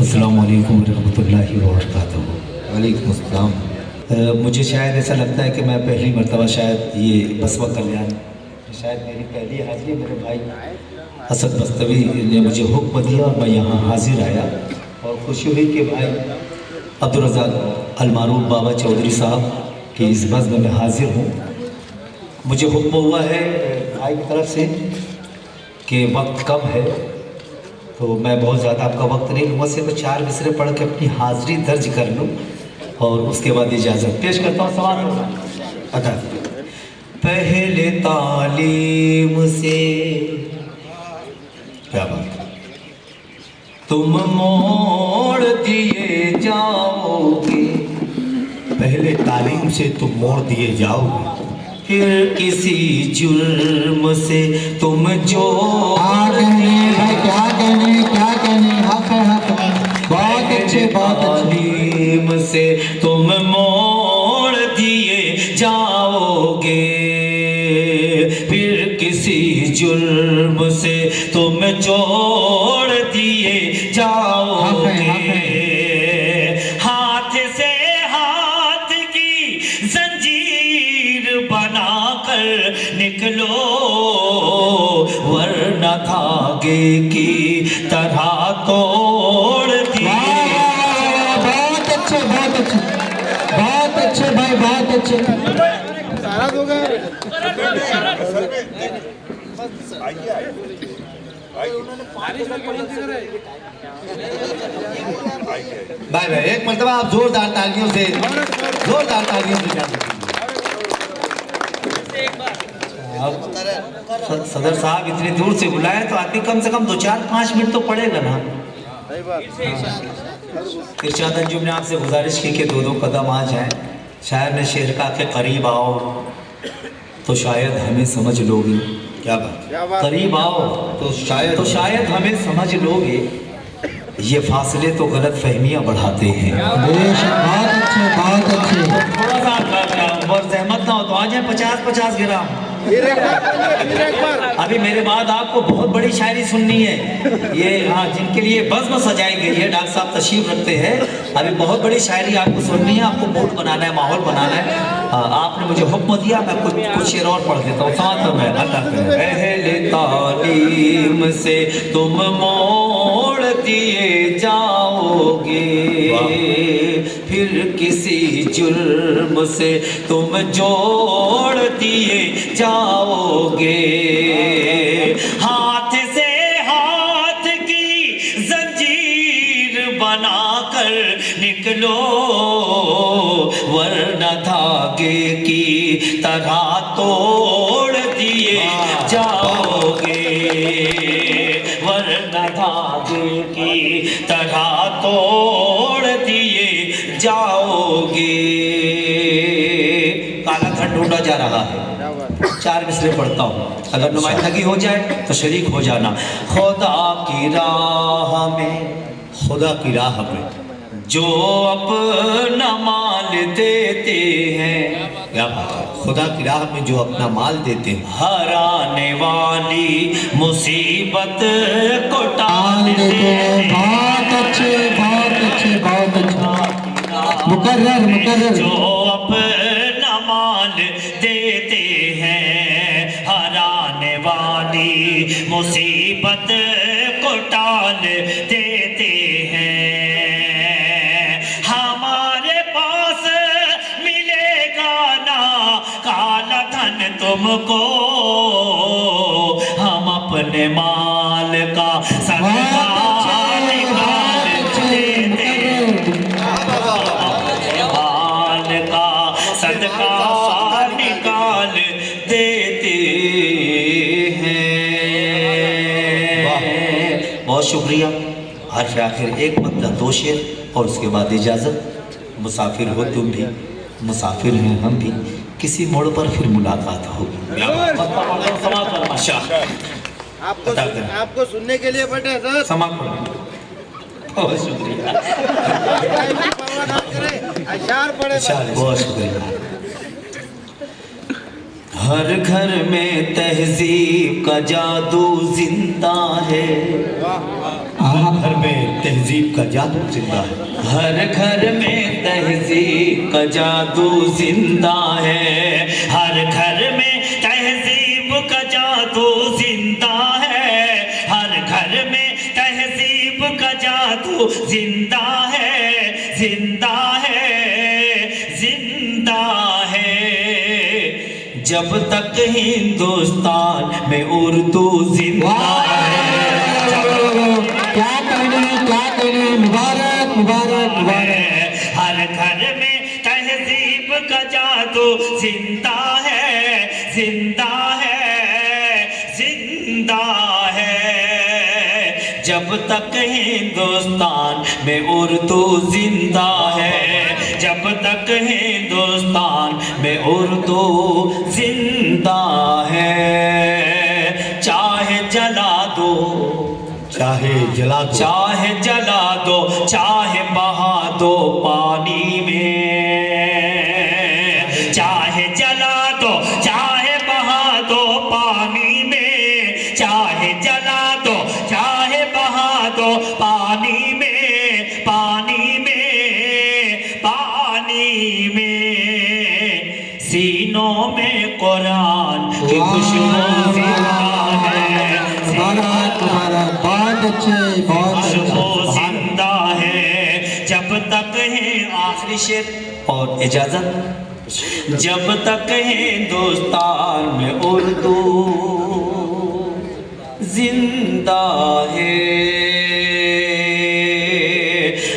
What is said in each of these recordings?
अस्सलामु अलैकुम रहमतुल्लाहि व बरकातुहू। वालेकुम अस्सलाम। मुझे शायद ऐसा लगता है कि मैं पहली मर्तबा शायद ये बसवा कल्याण शायद मेरी पहली हाज़िरी मेरे भाई असद बस्तवी ने मुझे हुक्म दिया और मैं यहाँ हाजिर आया और खुशी हुई कि भाई अब्दुल रज़ाक अलमारूफ बाबा चौधरी साहब की इस बज़्म में हाजिर हूँ। मुझे हुक्म हुआ है भाई की तरफ से कि वक्त कम है तो मैं बहुत ज़्यादा आपका वक्त नहीं लूँगा, सिर्फ 4 मिसरे पढ़ के अपनी हाज़िरी दर्ज कर लूँ और उसके बाद इजाज़त पेश करता हूँ। सवाल अदा पहले तालीम से क्या बात तुम मोड़ दिए जाओगे, पहले तालीम से तुम मोड़ दिए जाओगे, फिर किसी जुर्म से तुम जो क्या कहने हक है। बहुत अच्छे तालीम से तुम मोड़ दिए जाओगे, फिर किसी जुर्म से तुम जोड़ दिए जाओगे। हाथ से हाथ की जंजीर बनाकर निकलो, वरना धागे की तरह तोड़ दिए। बहुत अच्छे भाई, बहुत अच्छे। भाई भाई एक मरतबा आप जोरदार तालियों से सदर साहब इतनी दूर से बुलाए तो आदमी कम से कम 2-4-5 मिनट तो पड़ेगा ना। इरशाद अंजुम ने आपसे गुजारिश की कि 2-2 कदम आ जाएं। शायर ने शेर का के करीब आओ तो शायद हमें समझ लोगे। क्या बात, करीब आओ तो शायद हमें समझ लोगे, ये फासले तो गलत फहमियाँ बढ़ाते हैं। बहुत अच्छे। थोड़ा सा और जहमत ना हो तो आ जाए 50-50 ग्राम। अभी मेरे बाद आपको बहुत बड़ी शायरी सुननी है। ये हाँ जिनके लिए बज़्म सजाई गई है, डॉक्टर साहब तशरीफ रखते हैं। अभी बहुत बड़ी शायरी आपको सुननी है, आपको मूड बनाना है, माहौल बनाना है। आपने मुझे हुक्म दिया, मैं कुछ शेर और पढ़ देता हूँ साथ में। पहले तालीम से तुम मोड़ दिए जाओगे, फिर किसी जुर्म से तुम जोड़ दिए जाओगे। हाथ से हाथ की जंजीर बनाकर निकलो, वरना धागे की तरह तोड़ दिए जाओगे, वरना धागे की तरह तोड़ दिए जाओगे। काला धन ढूंढा जा रहा है, 4 मिसरे पढ़ता हूँ, अगर नुमाइंदगी हो जाए तो शरीक हो जाना। खुदा की राह में जो अपना माल देते हैं, क्या बात है, खुदा की राह में जो अपना माल देते हैं, हराने वाली मुसीबत को टाल देते हैं। बहुत अच्छे। मुकर्रर जो अपना माल देते हैं, हराने वाली मुसीबत को टाल देते हैं। हमारे पास मिलेगा ना काला धन तुमको, हम अपने माल का सदका निकाल देते हैं, माल का सदका निकाल देते हैं। बहुत शुक्रिया। हर्फ आखिर एक मतलब 2 शेर और उसके बाद इजाज़त। मुसाफिर हो तुम भी, मुसाफिर हैं हम भी, किसी मोड़ पर फिर मुलाकात होगी। आपको सुनने के लिए बैठे सर। समाप्त। बहुत शुक्रिया, बहुत शुक्रिया। हर घर में तहजीब का जादू जिंदा है, घर में तहजीब का जादू जिंदा है। हर घर में तहजीब का जादू जिंदा है, हर घर में तहजीब का जादू जिंदा है, हर घर में तहजीब का जादू जिंदा है, जिंदा है, जिंदा है। जब तक हिंदुस्तान में उर्दू जिंदा है, क्या कहने मुबारक मुबारक मुबारक। हर घर में तहजीब का जादू जिंदा है, जिंदा है, जिंदा है। जब तक हिंदुस्तान में उर्दू जिंदा है, जब तक हिंदुस्तान में उर्दू जिंदा है। चाहे जला दो, चाहे जला दो, चाहे जला दो, चाहे बहा दो पानी में, चाहे जला दो, चाहे बहा दो पानी में, चाहे जला दो, चाहे बहा दो पानी में, पानी में, पानी में। सीनों में कुरान की खुशबू जिंदा है, मुबारक मुबारक, बहुत अच्छे बहुत खुशबू अच्छे। जिंदा है। जब तक है आखिरी शेर और इजाजत, जब तक हिंदुस्तान में उर्दू जिंदा है,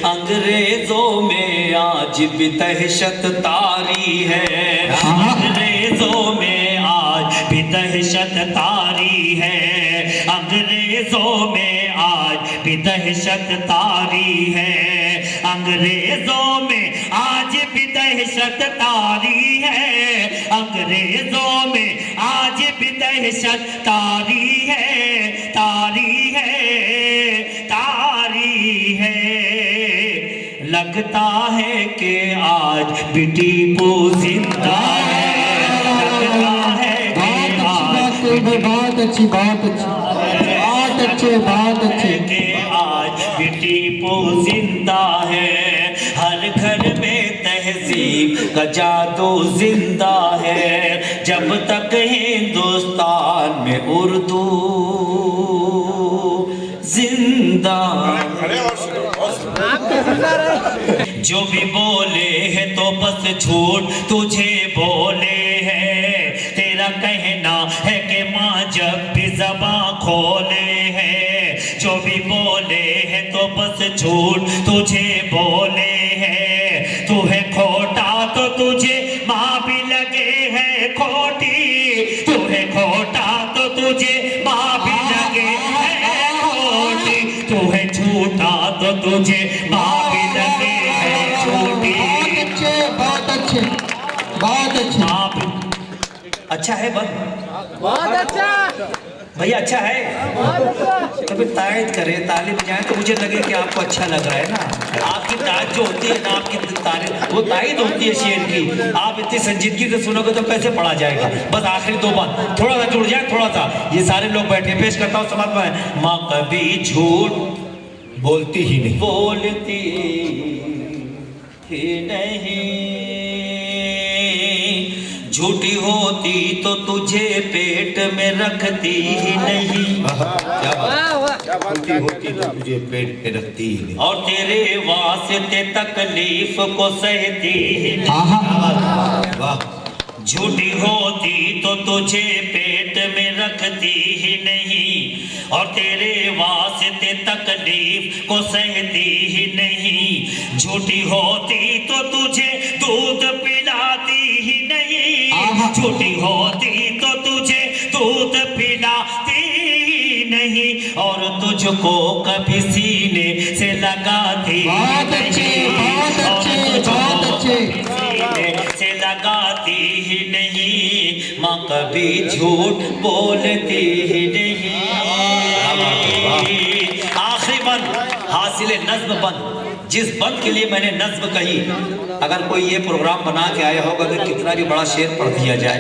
अंग्रेजों में आज भी दहशत तारी है, अंग्रेजों में आज भी दहशत तारी है, अंग्रेजों में आज भी दहशत तारी है, अंग्रेजों में आज भी दहशत तारी है, अंग्रेजों में आज भी दहशत तारी है, तारी है, तारी है। लगता है कि आज भी टीपू जिंदा है, लगता है कि आज बहुत अच्छी बहुत अच्छी बहुत अच्छे बहुत अच्छे। के आज भी टीपू जिंदा है, हर घर में तहजीब का जादू जिंदा है। जब तक हिंदुस्तान में उर्दू जिंदा जो भी बोले है तो बस झूठ तुझे बोले है, तेरा कहना है कि माँ जब भी ज़बां खोले है, जो भी बोले है तो बस झूठ तुझे बोले है, तू है खोटा तो तुझे माँ भी लगे है खोटी, तू है खोटा तो तुझे माँ भी लगे है खोटी, तू है झूठा तो तुझे माँ भी लगे है छोटी। बहुत अच्छे बहुत अच्छे। आप अच्छा है बस बहुत अच्छा भैया, अच्छा है कभी तायद करें, ताली बजाएं तो मुझे लगे कि आपको अच्छा लग रहा है ना। आपकी तायद जो होती है ना, आपकी तारीफ वो तायद होती है शेर की। आप इतनी संजीदगी से सुनोगे तो कैसे पढ़ा जाएगा। बस आखिरी दो बात थोड़ा सा जुड़ जाए, थोड़ा सा। ये सारे लोग बैठे, पेश करता हूँ समाज में। माँ कभी झूठ बोलती ही नहीं, बोलती ही नहीं, झूठी होती तो तुझे पेट में रखती ही नहीं, क्या बात, झूठी होती तो तुझे पेट पे रखती ही नहीं, और तेरे वास्ते तकलीफ को सहती ही नहीं। वाह। झूठी होती तो तुझे पेट में रखती ही नहीं, और तेरे वास्ते तकलीफ को सहती ही नहीं। झूठी होती तो तुझे दूध पिलाती ही नहीं, झूठी होती तो तुझे दूध पिलाती ही नहीं, और तुझको कभी सीने से लगाती बहुत अच्छे, बहुत अच्छे, बहुत अच्छे। सीने से लगाती ही नहीं। माँ कभी झूठ बोलती ही नहीं। आखिरी बंद हासिल नज्म बंद, जिस बंद के लिए मैंने नज्म कही, अगर कोई ये प्रोग्राम बना के आया होगा कि कितना भी बड़ा शेर पढ़ दिया जाए,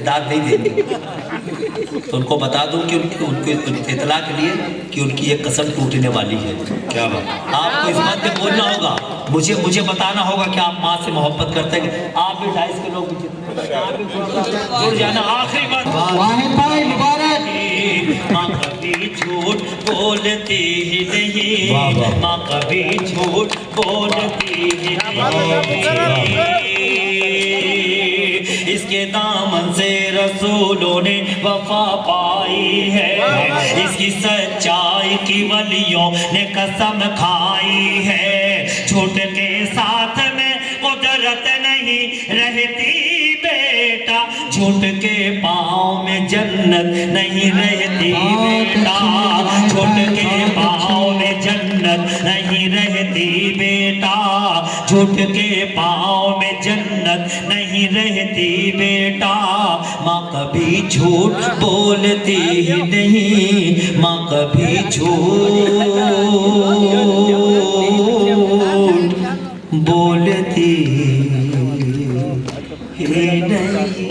दाद नहीं देंगे। तो उनको बता दूं कि उनकी इतला के लिए कि उनकी एक कसम टूटने वाली है। क्या बात? आपको इस बात पे बोलना होगा, मुझे बताना होगा कि आप माँ से मोहब्बत करते हैं। आप भी 2.5 किलो की जितने आप भी जुड़ जाना। आखिरी बात, वाहिद भाई मुबारक। माँ कभी झूठ बोलती ही नहीं, माँ कभी झूठ बोलती ही नहीं। इसके दामन से रसूलों ने वफा पाई है, इसकी सच्चाई की वलियों ने कसम खाई है। झूठ के साथ में कुदरत नहीं रहती बेटा, झूठ के पाँव में जन्नत नहीं रहती बेटा, झूठ के पाँव में जन्नत नहीं रहती बेटा, झूठ के पाँव में जन्नत नहीं रहती बेटा। माँ कभी झूठ बोलती ही नहीं, माँ कभी झूठ बोलती ही नहीं।